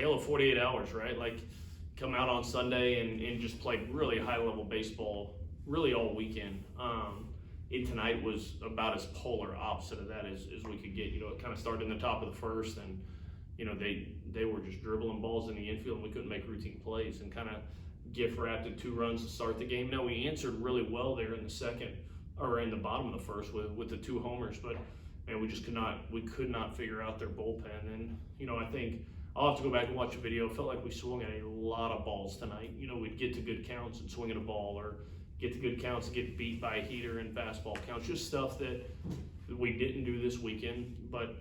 tale of 48 hours, right? Like, come out on Sunday and just play really high-level baseball really all weekend. And tonight was about as polar opposite of that as we could get. You know, it kind of started in the top of the first, and, you know, they were just dribbling balls in the infield, and we couldn't make routine plays, and kind of gift wrapped 2 runs to start the game. Now, we answered really well there in the second, or in the bottom of the first with the 2 homers, but man, we could not figure out their bullpen. And, you know, I think I'll have to go back and watch a video. It felt like we swung at a lot of balls tonight. You know, we'd get to good counts and swing at a ball, or get to good counts and get beat by a heater and fastball counts. Just stuff that we didn't do this weekend. But,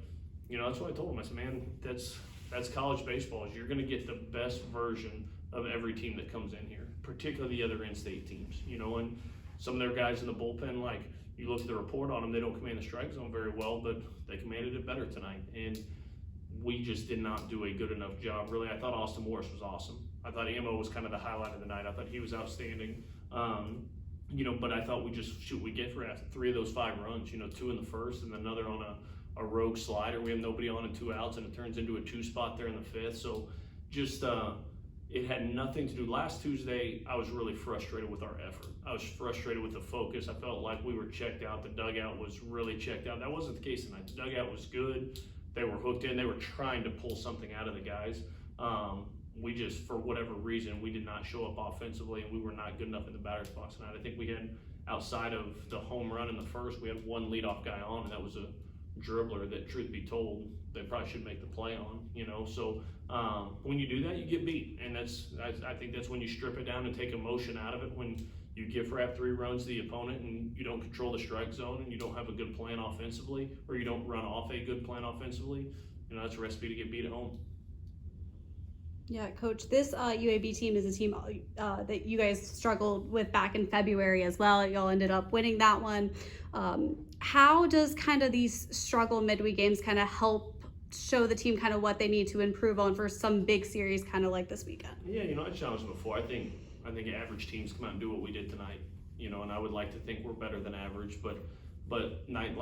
you know, that's what I told them. I said, man, that's college baseball. Is you're going to get the best version of every team that comes in here, particularly the other in-state teams. You know, and some of their guys in the bullpen, like, you look at the report on them, they don't command the strike zone very well, but they commanded it better tonight. And we just did not do a good enough job. Really, I thought Austin Morris was awesome. I thought Ammo was kind of the highlight of the night. I thought he was outstanding. You know, but I thought we get for 3 of those 5 runs, you know, 2 in the first and another on a rogue slider. We have nobody on and 2 outs, and it turns into a 2 spot there in the 5th. So just, it had nothing to do. Last Tuesday, I was really frustrated with our effort. I was frustrated with the focus. I felt like we were checked out. The dugout was really checked out. That wasn't the case tonight. The dugout was good. They were hooked in. They were trying to pull something out of the guys. We just, for whatever reason, we did not show up offensively, and we were not good enough in the batter's box tonight. I think we had, outside of the home run in the first, we had 1 leadoff guy on, and that was a dribbler that, truth be told, they probably should make the play on, you know. So when you do that, you get beat, and I think that's when you strip it down and take emotion out of it, when you gift wrap 3 runs to the opponent and you don't control the strike zone and you don't have a good plan offensively, or you don't run off a good plan offensively. You know, that's a recipe to get beat at home. Yeah, Coach, this UAB team is a team that you guys struggled with back in February as well. Y'all ended up winning that one. How does kind of these struggle midweek games kind of help show the team kind of what they need to improve on for some big series kind of like this weekend? Yeah, you know, I challenged them before. I think average teams come out and do what we did tonight, you know, and I would like to think we're better than average, but nights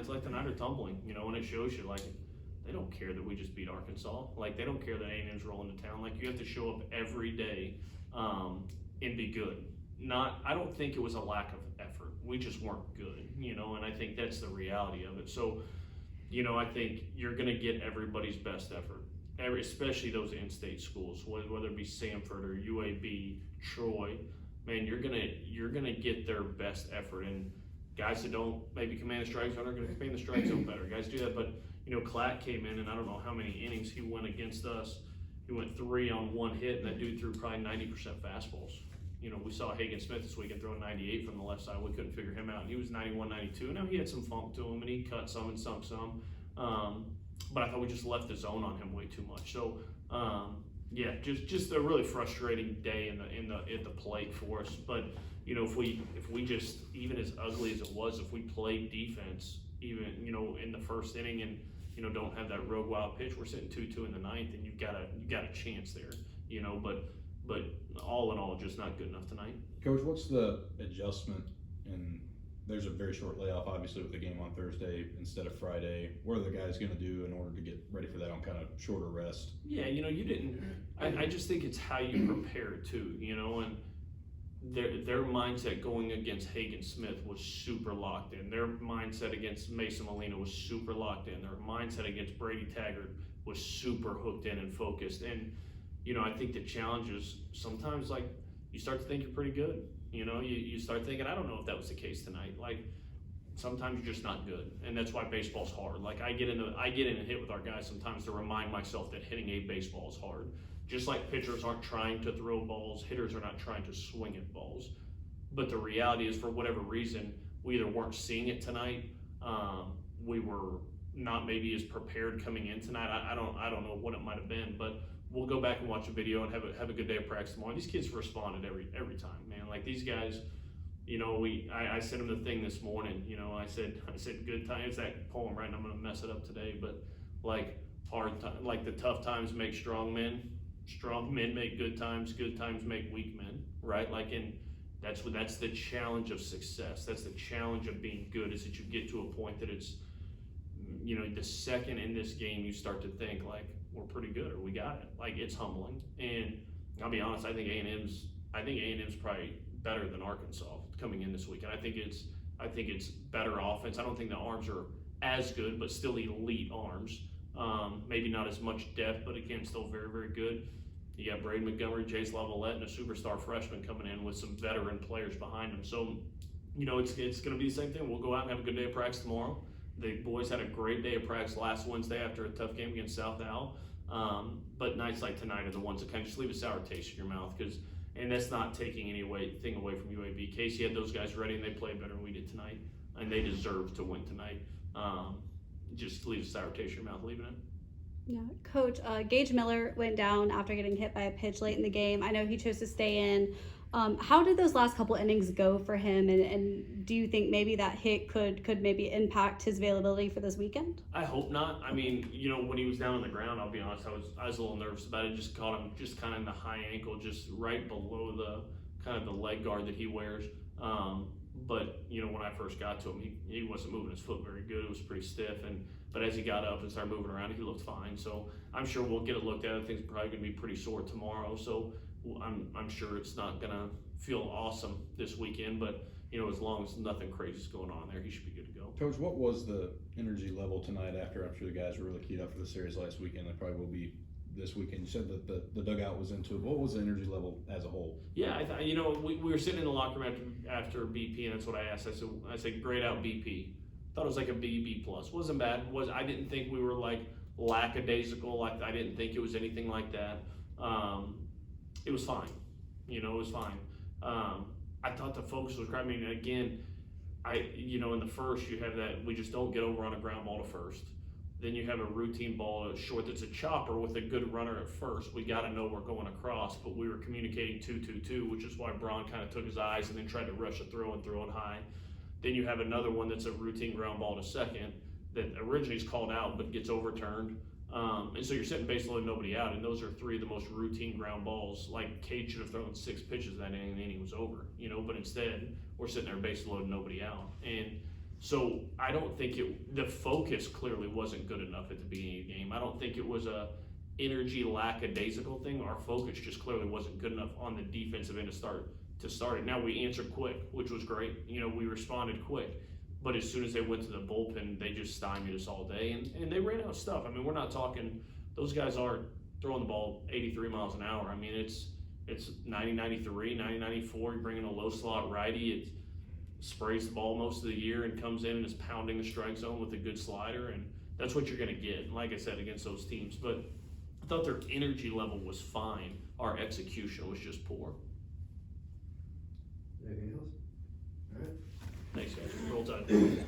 like tonight are tumbling, you know, and it shows you, like, they don't care that we just beat Arkansas. Like, they don't care that A&M's rolling to town. Like, you have to show up every day and be good. I don't think it was a lack of effort. We just weren't good, you know, and I think that's the reality of it. So, you know, I think you're going to get everybody's best effort, especially those in-state schools, whether it be Samford or UAB, Troy. Man, you're gonna get their best effort, and guys that don't maybe command the strike zone are going to command the strike zone better. Guys do that, but you know, Clack came in, and I don't know how many innings he went against us. He went 3 on 1 hit, and that dude threw probably 90% fastballs. You know, we saw Hagen Smith this weekend throwing 98 from the left side. We couldn't figure him out, and he was 91, 92. Now, he had some funk to him, and he cut some and sunk some. But I thought we just left the zone on him way too much. So, yeah, just a really frustrating day at the plate for us. But you know, if we just, even as ugly as it was, if we played defense, even, you know, in the first inning, and you know, don't have that rogue wild pitch, we're sitting 2-2 in the 9th, and you got a chance there, you know. But all in all, just not good enough tonight. Coach, what's the adjustment? And there's a very short layoff, obviously, with the game on Thursday instead of Friday. What are the guys going to do in order to get ready for that on kind of shorter rest? Yeah, you know, you didn't. I just think it's how you prepare too, you know, and their mindset going against Hagen Smith was super locked in. Their mindset against Mason Molina was super locked in. Their mindset against Brady Taggart was super hooked in and focused. And you know, I think the challenge is sometimes, like, you start to think you're pretty good. You know, you start thinking, I don't know if that was the case tonight. Like, sometimes you're just not good, and that's why baseball's hard. Like, I get in and hit with our guys sometimes to remind myself that hitting a baseball is hard. Just like pitchers aren't trying to throw balls, hitters are not trying to swing at balls. But the reality is, for whatever reason, we either weren't seeing it tonight, we were not maybe as prepared coming in tonight. I don't know what it might have been, but we'll go back and watch a video and have a good day of practice tomorrow. These kids responded every time, man. Like, these guys, you know, I sent them the thing this morning. You know, I said good times. That poem, right? And I'm gonna mess it up today, but like like the tough times make strong men. Strong men make good times make weak men, right? Like, and that's the challenge of success. That's the challenge of being good, is that you get to a point that it's, you know, the second in this game you start to think, like, we're pretty good or we got it. Like, it's humbling. And I'll be honest, I think A&M's probably better than Arkansas coming in this week. And I think it's better offense. I don't think the arms are as good, but still elite arms. Maybe not as much depth, but again, still very, very good. You got Braden Montgomery, Jace Lavalette, and a superstar freshman coming in with some veteran players behind them. So, it's going to be the same thing. We'll go out and have a good day of practice tomorrow. The boys had a great day of practice last Wednesday after a tough game against South Al. But nights like tonight are the ones that kind of just leave a sour taste in your mouth, and that's not taking anything away from UAB. Casey had those guys ready, and they played better than we did tonight, and they deserve to win tonight. Just leaves a sour taste in your mouth leaving it. Yeah, Coach, Gage Miller went down after getting hit by a pitch late in the game. I know he chose to stay in. How did those last couple innings go for him, and do you think maybe that hit could maybe impact his availability for this weekend? I hope not. I mean, when he was down on the ground, I'll be honest, I was a little nervous about it. Just caught him just kind of in the high ankle, just right below the kind of the leg guard that he wears. But when I first got to him, he wasn't moving his foot very good. It was pretty stiff, but as he got up and started moving around, he looked fine. So I'm sure we'll get it looked at. I think it's probably going to be pretty sore tomorrow. So I'm sure it's not going to feel awesome this weekend, but as long as nothing crazy is going on there, he should be good to go. Coach, what was the energy level tonight after? I'm sure the guys were really keyed up for the series last weekend. They probably will be this weekend. You said that the dugout was into it. What was the energy level as a whole? Yeah, we were sitting in the locker room after BP, and that's what I asked. I said, grade out BP. Thought it was like a B plus. Wasn't bad. I didn't think we were like lackadaisical. I didn't think it was anything like that. It was fine. It was fine. I thought the focus was great. I mean, again, in the first you have that we just don't get over on a ground ball to first. Then you have a routine ball short that's a chopper with a good runner at first. We got to know we're going across, but we were communicating 2-2-2, which is why Braun kind of took his eyes and then tried to rush a throw and throw it high. Then you have another one that's a routine ground ball to second that originally is called out but gets overturned. And so you're sitting base loaded, nobody out, and those are three of the most routine ground balls. Like, Cade should have thrown 6 pitches that inning, and the inning was over, but instead we're sitting there base loaded, nobody out. And so I don't think the focus clearly wasn't good enough at the beginning of the game. I don't think it was a energy lackadaisical thing. Our focus just clearly wasn't good enough on the defensive end to start it. Now we answered quick, which was great. We responded quick. But as soon as they went to the bullpen, they just stymied us all day, and they ran out of stuff. I mean, we're not talking, those guys aren't throwing the ball 83 miles an hour. I mean, it's 90-93, 90-94. You're bringing a low slot righty. It sprays the ball most of the year and comes in and is pounding the strike zone with a good slider, and that's what you're going to get, like I said, against those teams. But I thought their energy level was fine. Our execution was just poor. Anything else? All right. Thanks, guys. Roll Tide.